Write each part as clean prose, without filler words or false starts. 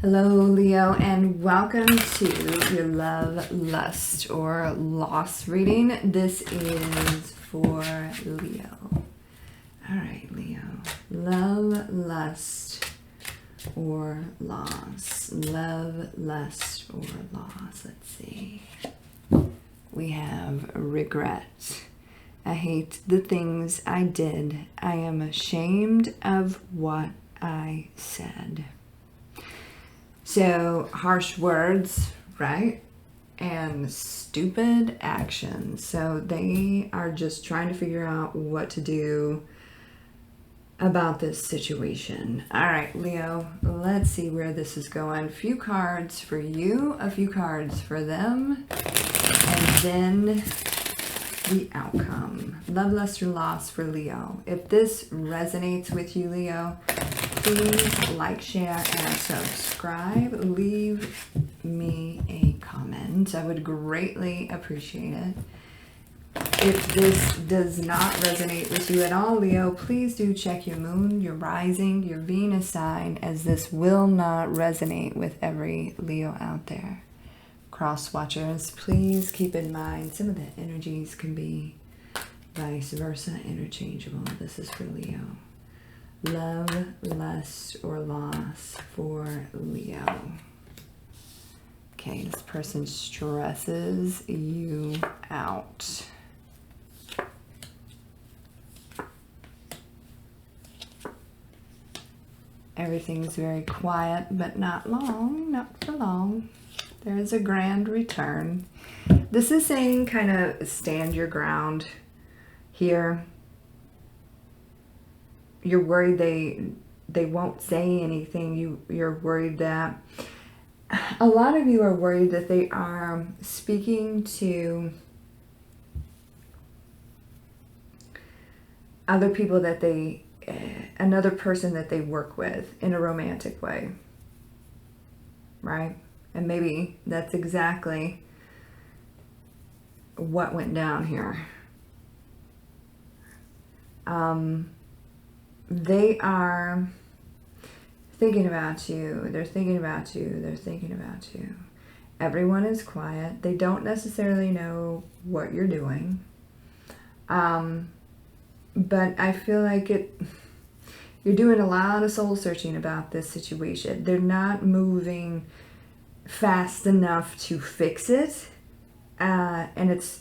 Hello, Leo, and welcome to your love, lust, or loss reading. This is for Leo. All right, Leo. Love, lust, or loss. Love, lust, or loss. Let's see. We have regret. I hate the things I did. I am ashamed of what I said. So, harsh words, right? And stupid actions. So, they are just trying to figure out what to do about this situation. All right, Leo, let's see where this is going. A few cards for you, a few cards for them, and then the outcome. Love, lust, or loss for Leo. If this resonates with you, Leo, please like, share, and subscribe. Leave me a comment. I would greatly appreciate it. If this does not resonate with you at all, Leo, please do check your moon, your rising, your Venus sign, as this will not resonate with every Leo out there. Cross watchers, please keep in mind some of the energies can be vice versa, interchangeable. This is for Leo. Love, lust, or loss for Leo. Okay, this person stresses you out. Everything's very quiet, but not long, not for long. There is a grand return. This is saying kind of stand your ground here. You're worried they won't say anything. You're worried that a lot of you are worried that they are speaking to other people that they, another person that they work with in a romantic way, right? And maybe that's exactly what went down here. They are thinking about you. They're thinking about you. They're thinking about you. Everyone is quiet. They don't necessarily know what you're doing. But I feel like you're doing a lot of soul searching about this situation. They're not moving fast enough to fix it. And it's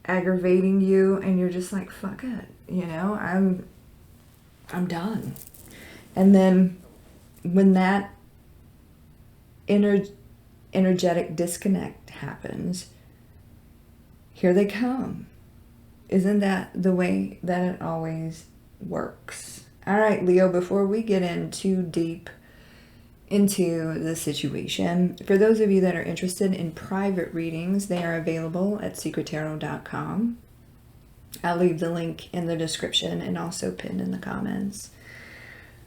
aggravating you, and you're just like, fuck it. You know, I'm done. And then when that energetic disconnect happens, here they come. Isn't that the way that it always works? All right, Leo, before we get in too deep into the situation, for those of you that are interested in private readings, they are available at secrettarot.com. I'll leave the link in the description and also pinned in the comments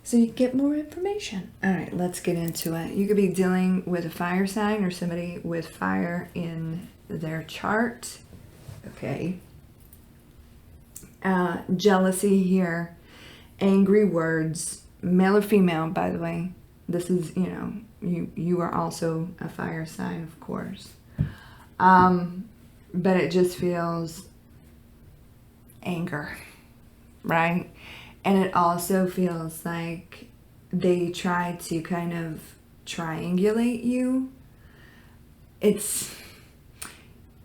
so you can get more information. All right, let's get into it. You could be dealing with a fire sign or somebody with fire in their chart. Okay. Jealousy here. Angry words. Male or female, by the way. This is, you know, you are also a fire sign, of course. But it just feels anger, right? And it also feels like they try to kind of triangulate you.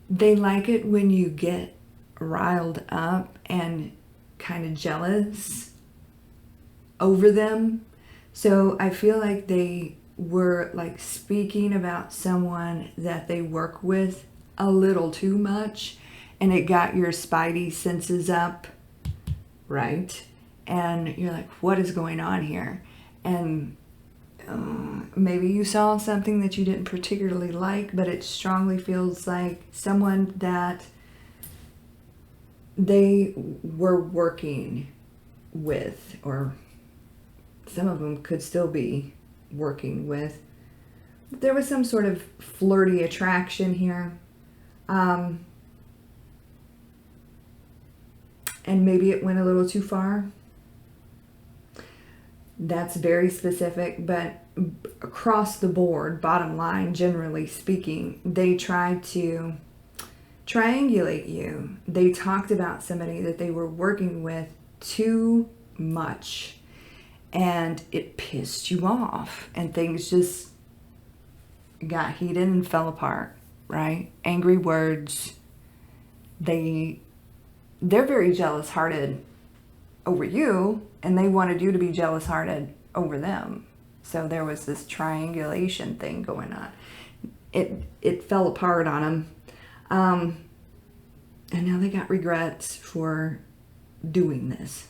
They like it when you get riled up and kind of jealous over them. So I feel like they were like speaking about someone that they work with a little too much, and it got your spidey senses up, right? And you're like, what is going on here? And maybe you saw something that you didn't particularly like, but it strongly feels like someone that they were working with, or some of them could still be working with. There was some sort of flirty attraction here. And maybe it went a little too far. That's very specific, but across the board, bottom line, generally speaking, they tried to triangulate you. They talked about somebody that they were working with too much, and it pissed you off, and things just got heated and fell apart, right? Angry words. They're very jealous-hearted over you, and they wanted you to be jealous-hearted over them. So there was this triangulation thing going on. It fell apart on them. And now they got regrets for doing this.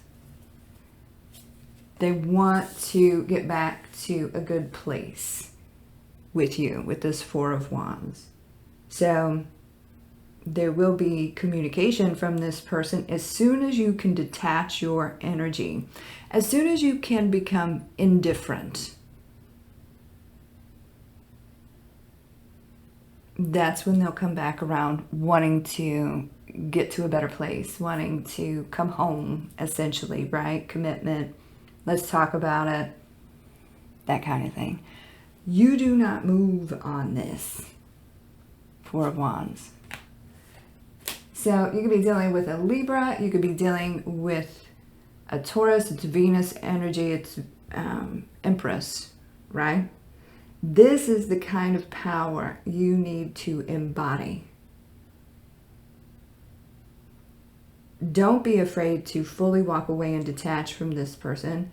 They want to get back to a good place with you, with this Four of Wands. So there will be communication from this person as soon as you can detach your energy. As soon as you can become indifferent. That's when they'll come back around, wanting to get to a better place, wanting to come home, essentially, right? Commitment. Let's talk about it. That kind of thing. You do not move on this Four of Wands. So you could be dealing with a Libra. You could be dealing with a Taurus. It's Venus energy. It's Empress, right? This is the kind of power you need to embody. Don't be afraid to fully walk away and detach from this person.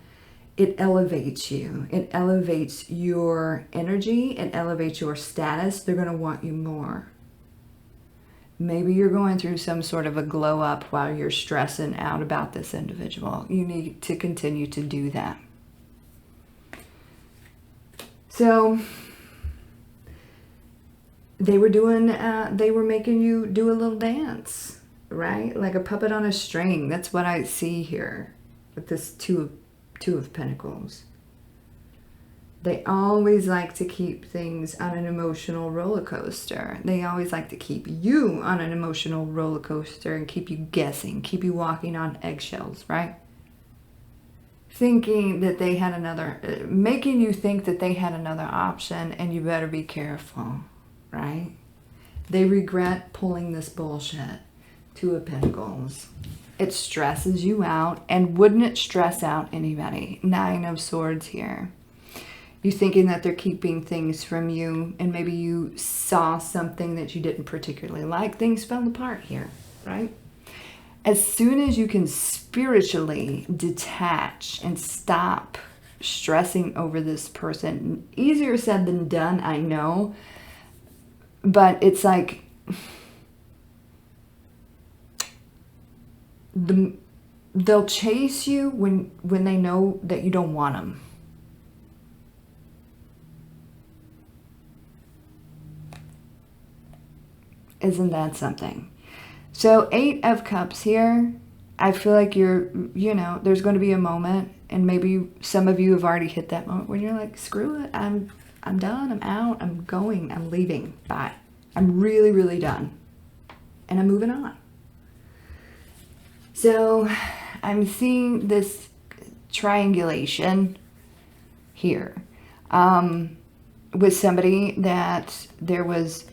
It elevates you. It elevates your energy. It elevates your status. They're going to want you more. Maybe you're going through some sort of a glow up while you're stressing out about this individual. You need to continue to do that. So they were making you do a little dance, right? Like a puppet on a string. That's what I see here with this two of Pentacles. They always like to keep things on an emotional roller coaster. They always like to keep you on an emotional roller coaster and keep you guessing, keep you walking on eggshells, right? Thinking that they had making you think that they had another option, and you better be careful, right? They regret pulling this bullshit. Two of Pentacles. It stresses you out, and wouldn't it stress out anybody? Nine of Swords here. You thinking that they're keeping things from you, and maybe you saw something that you didn't particularly like. Things fell apart here, right? As soon as you can spiritually detach and stop stressing over this person, easier said than done, I know, but it's like they'll chase you when they know that you don't want them. Isn't that something? So 8 of Cups here. I feel like there's going to be a moment, and maybe some of you have already hit that moment when you're like, screw it, I'm done, I'm out, I'm going, I'm leaving, bye. I'm really, really done. And I'm moving on. So I'm seeing this triangulation here with somebody that there was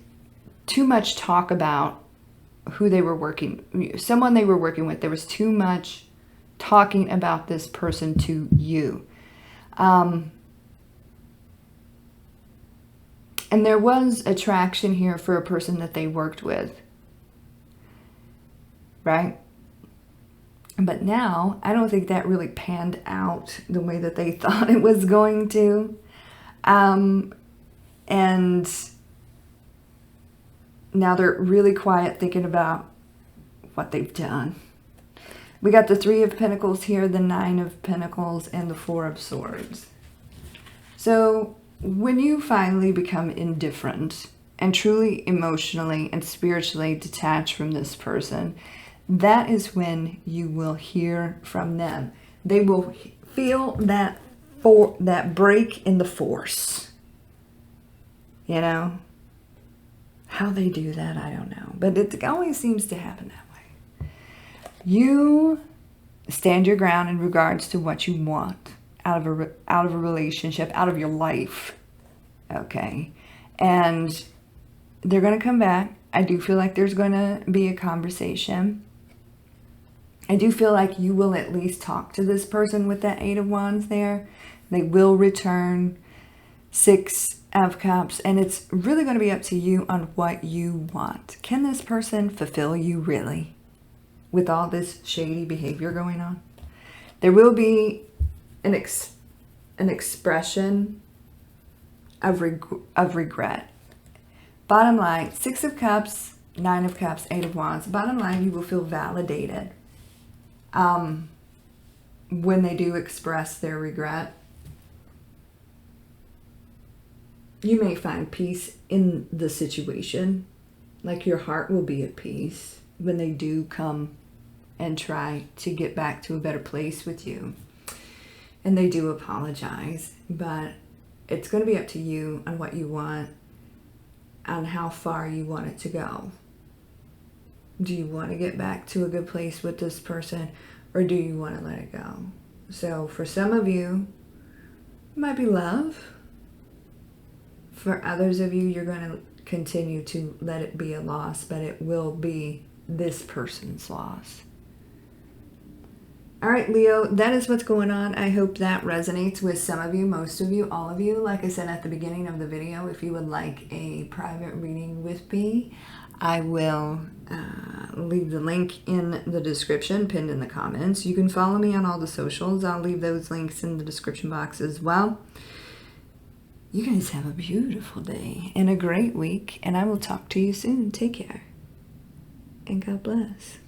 too much talk about someone they were working with. There was too much talking about this person to you. And there was attraction here for a person that they worked with. Right? But now, I don't think that really panned out the way that they thought it was going to. And now they're really quiet thinking about what they've done. We got the 3 of Pentacles here, the 9 of Pentacles, and the 4 of Swords. So when you finally become indifferent and truly emotionally and spiritually detached from this person, that is when you will hear from them. They will feel that break in the force. You know? How they do that, I don't know. But it always seems to happen that way. You stand your ground in regards to what you want out of a relationship, out of your life. Okay. And they're going to come back. I do feel like there's going to be a conversation. I do feel like you will at least talk to this person with that 8 of Wands there. They will return. 6 of Cups. And it's really going to be up to you on what you want. Can this person fulfill you really? With all this shady behavior going on? There will be an expression of regret. Bottom line, 6 of Cups, 9 of Cups, 8 of Wands. Bottom line, you will feel validated when they do express their regret. You may find peace in the situation. Like your heart will be at peace when they do come and try to get back to a better place with you. And they do apologize. But it's going to be up to you on what you want, on how far you want it to go. Do you want to get back to a good place with this person, or do you want to let it go? So for some of you, it might be love. For others of you, you're going to continue to let it be a loss, but it will be this person's loss. All right, Leo, that is what's going on. I hope that resonates with some of you, most of you, all of you. Like I said at the beginning of the video, if you would like a private reading with me, I will leave the link in the description, pinned in the comments. You can follow me on all the socials. I'll leave those links in the description box as well. You guys have a beautiful day and a great week, and I will talk to you soon. Take care, and God bless.